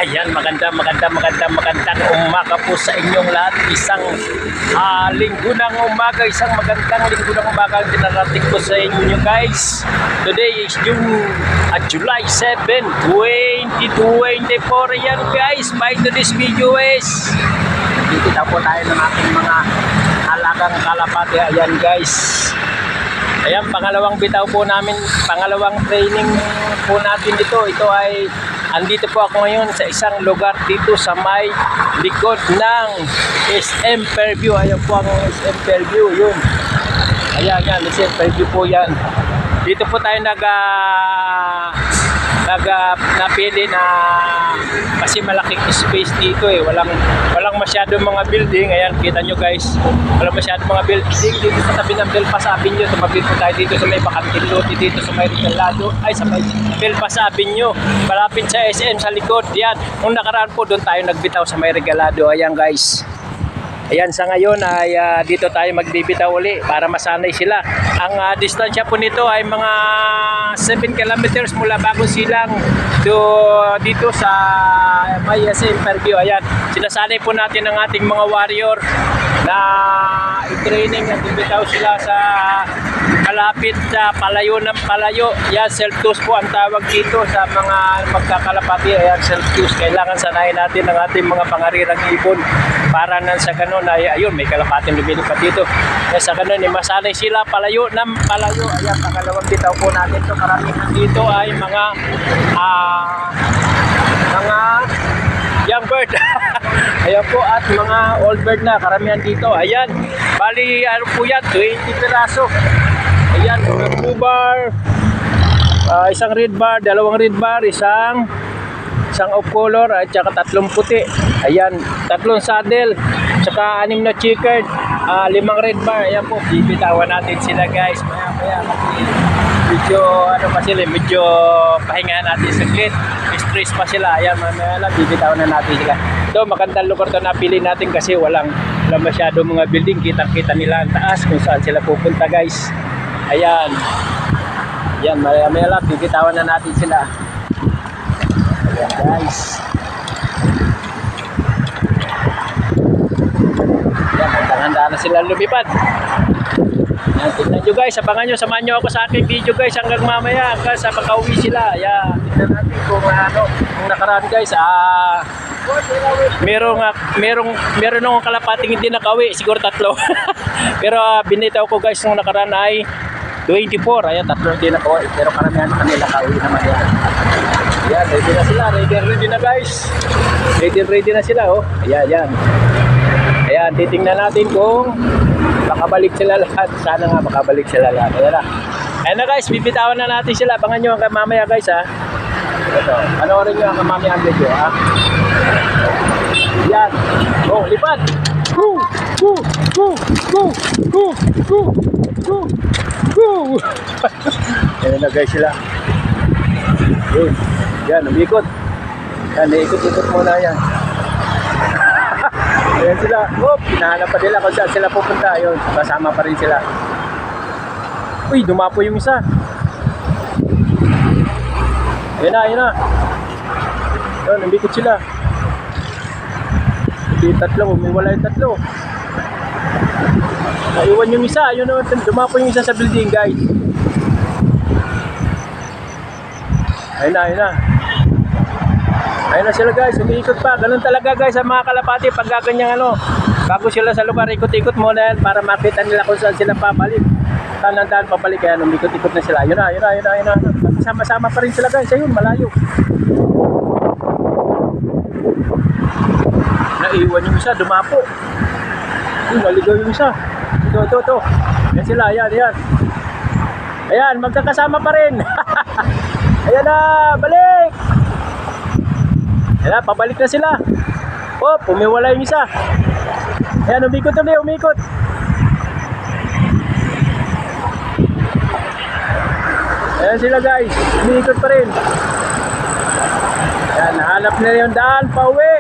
Ayan, magandang umaga po sa inyong lahat. Isang linggo ng umaga, isang magandang linggo ng umaga ang dinarating ko sa inyo guys. Today is July 7, 2024. Ayan guys, by today's video is dito po tayo ng ating mga alagang kalapati. Ayan guys. Ayan, pangalawang bitaw po namin, pangalawang training po natin dito. Ito ay, andito po ako ngayon sa isang lugar dito sa may likod ng SM Fairview. Ayan po ang SM Fairview, yun. Ayan, SM Fairview po yan. Dito po tayo napili na kasi malaking space dito eh. Walang masyadong mga building. Ayan, kita nyo guys. Walang masyadong mga building dito sa tabi ng Belpas Avenue. Tumabit po tayo dito sa may bakanting lote dito sa may Regalado. Ay, sa may Belpas Avenue. Malapit sa SM sa likod. Yan. Nung nakaraan po, doon tayo nagbitaw sa may Regalado. Ayan guys. Ayan, sa ngayon ay dito tayo magbibitaw uli para masanay sila. Ang distansya po nito ay mga 7 kilometers mula Bagong Silang dito sa may SM Fairview. Ayan, sinasanay po natin ang ating mga warrior na i-training at bibitaw sila sa kalapit sa palayo ng palayo. Yan, self-toes po ang tawag dito sa mga magkakalapati. Ayan, self-toes. Kailangan sanayin natin ang ating mga pangarirang ibon para nang sa ganun ay ayun, may kalapating lumilipad dito. Kaya sa ganun ay masanay sila palayo ng palayo. Ayan, pangalawang bitaw po natin ito. Karamihan dito ay mga young bird. Ayan po, at mga old bird na karamihan dito. Ayan, bali ano po yan, 20 piraso. Ayan, blue bar, isang red bar, dalawang red bar, isang off color at saka tatlong puti. Ayan, tatlong saddle, saka 6 na checkered, 5 red bar. Ayan po, bibitawan natin sila guys. Maya medyo ano pa sila, medyo pahinga natin saglit. Stress pa sila. Ayan, mamaya lang bibitawan na natin sila. Ito, magandang lugar to napili natin kasi walang masyado mga building. Kita nila ang taas kung saan sila pupunta guys. Ayan. Ayan, mamaya lang bibitawan na natin sila. Ayan guys. Ayan, handa na sila lumipad. Ayan, tignan nyo guys, abangan nyo, samahan nyo ako sa aking video guys hanggang mamaya, hanggang sa makauwi sila. Ayan, tignan natin kung kung nakaraan guys, meron akong kalapating hindi nakauwi, siguro 3. Pero binitaw ko guys nung nakaraan ay 24, ayan, 3 hindi nakauwi, pero karamihan kanila nakauwi naman yan. Ayan, ready na sila, ready na guys, ready na sila oh. Ayan. Ayan, titingnan natin kung makabalik sila lahat. Sana nga makabalik sila lahat. Ayan na guys, bibitawan na natin sila. Abangan nyo hanggang mamaya guys ha. Ito, panoorin nyo hanggang mamaya ang video ha. Ayan. Oh, lipad. Go! Ayan na guys sila. Yan, umikot. Yan, ikot-ikot muna yan. Ayan sila. Oh, hinahanap pa nila kung saan sila pupunta. Ayun, kasama pa rin sila. Uy, dumapo yung isa. Ayan na. Ayun, umikot sila. Hindi 3, umiwala yung 3. Naiwan yung isa. Ayun, dumapo yung isa sa building guys. Ayun na. Ayun na sila guys, umiikot pa. Ganun talaga guys ang mga kalapati pag gaganyang bago sila sa lugar, ikot-ikot muna yan para makita nila kung saan sila papalik. Tanang-tanang papalik, kaya umikot-ikot na sila. Ayun na. Sama-sama pa rin sila guys, ayun, malayo. Naiwan yung isa, dumapo. Ayun, naligaw yung isa. Ito. Yan sila, ayan. Ayan, magkakasama pa rin. Ayan na, balik! Ayan, pabalik na sila. Oh, pumiwala yung isa. Ayan, umikot. Ayan sila guys, umikot pa rin. Ayan, nahanap na yung daan, pauwi.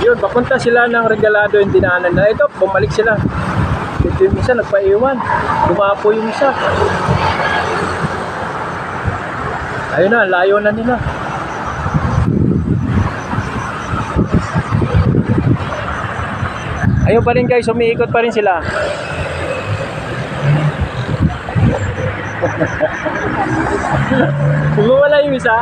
Yun, papunta sila ng Regalado yung dinaanan na. Ito, bumalik sila. Ito yung isa, nagpaiwan. Dumapo yung isa. Ayun na, layo na nila. Ayun pa rin guys, umiikot pa rin sila. Wala yung isa.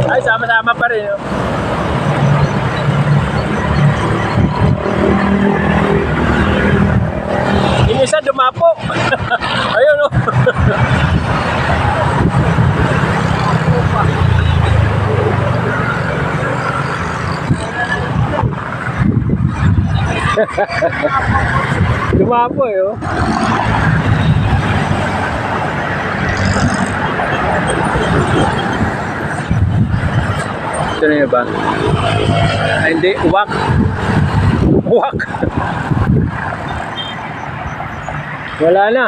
Ay, sama-sama pa rin. Oh. Yung isa dumapo. Ayun o. Dumapo eh oh. Ito na yun ba? Ay hindi, uwak. Uwak. Wala na.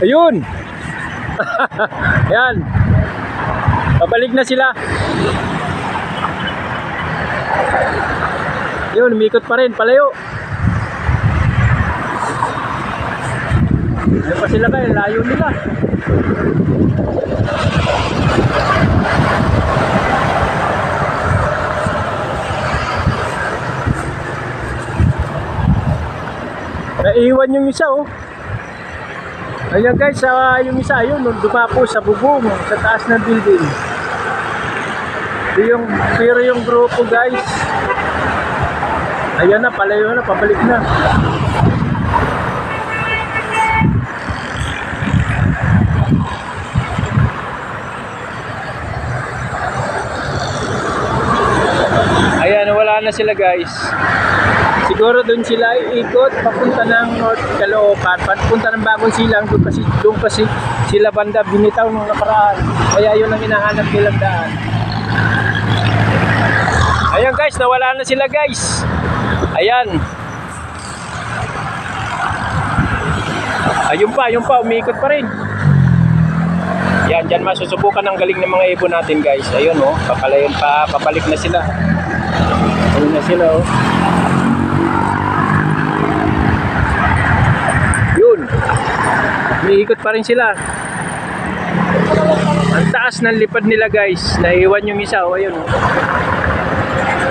Ayun. Yan. Pabalik na sila. Yun, umikot pa rin, palayo. Ayun pa sila kayo, layo nila. Naiiwan yung isa oh. Ayan guys, yung isa ayun, dumapo sa bubong, sa taas ng building. Pero yung grupo guys, ayan na, palayo na, pabalik na. Ayan, wala na sila guys. Siguro doon sila iikot papunta ng North Caloocan, papunta ng Bagong Silang, doon kasi sila banda binitaw nung nakaraan. Kaya yun ang hinahanap nilang daan. Ayan guys, nawala na sila guys. Ayan. Ayun pa, umiikot pa rin. Yan, dyan masusubukan ang galing ng mga ibon natin guys. Ayun oh, papalayon pa, papalik na sila. Ayun na sila oh. Yun. Umiikot pa rin sila. Ang taas ng lipad nila guys. Naiwan yung isa oh, ayun oh.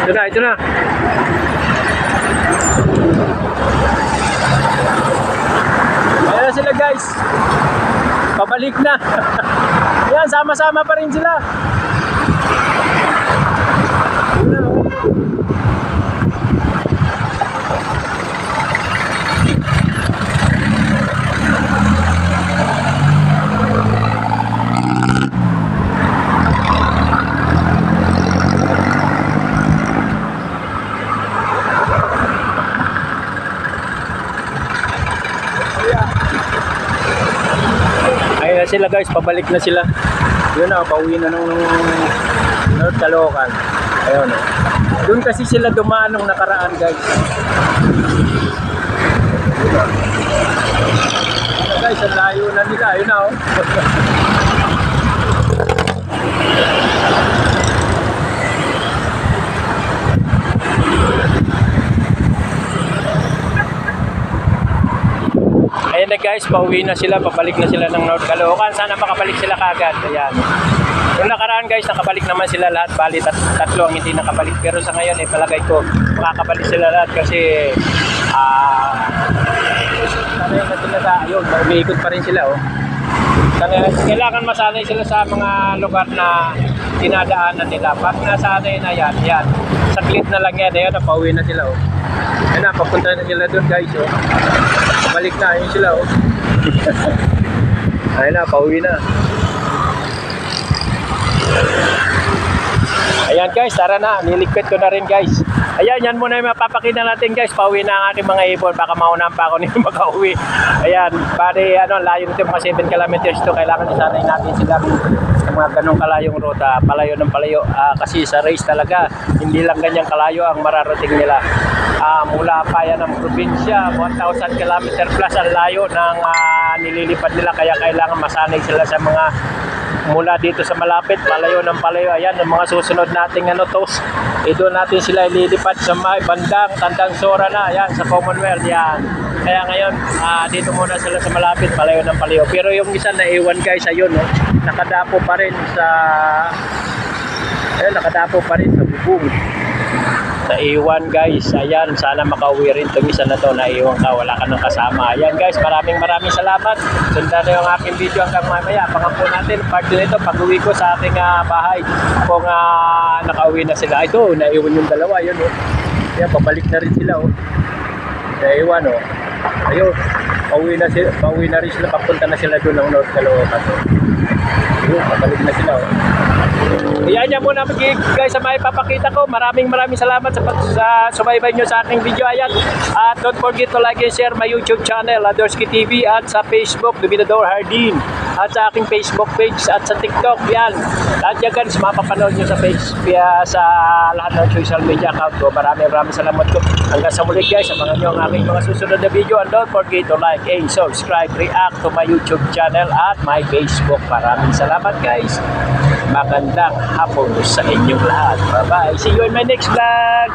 Ito na. Ayan na sila guys. Pabalik na. Ayan, sama-sama pa rin sila. Ayun na sila guys, pabalik na sila. Yun na, pauwi na ng North Caloocan. Ayun na. Doon kasi sila dumaan nung nakaraan guys. Guys, ang layo na nila. Ayun na oh. Ayan na guys, pauwi na sila, pabalik na sila ng North Caloocan. Sana makabalik sila kagad. Ayan. Noong nakaraan guys, nakabalik naman sila lahat. Bali, tatlo ang hindi nakabalik. Pero sa ngayon, palagay ko, makakabalik sila lahat kasi sanay na sila sa, ayun, umiikot pa rin sila oh. Kailangan masanay sila sa mga lugar na dinadaanan nila. Pag nasanay na yan, saglit na lang yan. Ayan, pauwi na sila oh. Ayan na, papunta na sila doon guys oh. Balik na, ayun sila oh. Ayun na, pauwi na. Ayan guys, tara na, niligpit ko na rin guys. Ayan, yan muna yung mapapakita natin guys. Pauwi na ang aking mga ibon, baka maunahan pa ako nito makauwi. Ayan, bali layo nito mga 7 kilometers to. Kailangan isanay natin sila sa mga ganong kalayong ruta, palayo ng palayo. Kasi sa race talaga, hindi lang ganyang kalayo ang mararating nila. Mula pa yan ng probinsya, 1,000 kilometer plus ang layo ng nililipad nila. Kaya kailangan masanay sila sa mga mula dito sa malapit, palayo ng palayo. Ayan, yung mga susunod nating toast doon natin sila ililipat sa may bandang Tandang Sora na, yan, sa Commonwealth, yan. Kaya ngayon, dito muna sila sa malapit, palayo ng palayo. Pero yung isa na iwan guys, ayun, no, nakadapo pa rin sa bubong. Sa iwan guys, ayan, sana makauwi rin itong isa na to, na iwan ka, wala ka ng kasama. Ayan guys, maraming salamat. Sundan na yung aking video hanggang mamaya. Abangan po natin part 2 nito pag uwi ko sa aking bahay, kung nakauwi na sila. Ito, naiwan yung dalawa, yun, oh. Ayan, pabalik na rin sila, oh. Naiwan, oh. Ayun, pauwi na rin sila, papunta na sila doon ng North Caloocan, oh. Ayun, pabalik na sila, oh. Ayan niya muna guys sa may papakita ko. Maraming salamat sa subaybay nyo sa aking video. Ayan. At don't forget to like and share my YouTube channel, Adorsky TV, at sa Facebook, Dominador Hardin, at sa aking Facebook page, at sa TikTok. Yan. Lahat yan guys, mapapanood nyo sa sa lahat ng social media account ko. Maraming salamat ko. Hanggang sa muli guys, abangan nyo ang aking mga susunod na video. And don't forget to like and subscribe, react to my YouTube channel at my Facebook. Maraming salamat guys. Magandang hapon sa inyong lahat. Bye-bye. See you in my next vlog.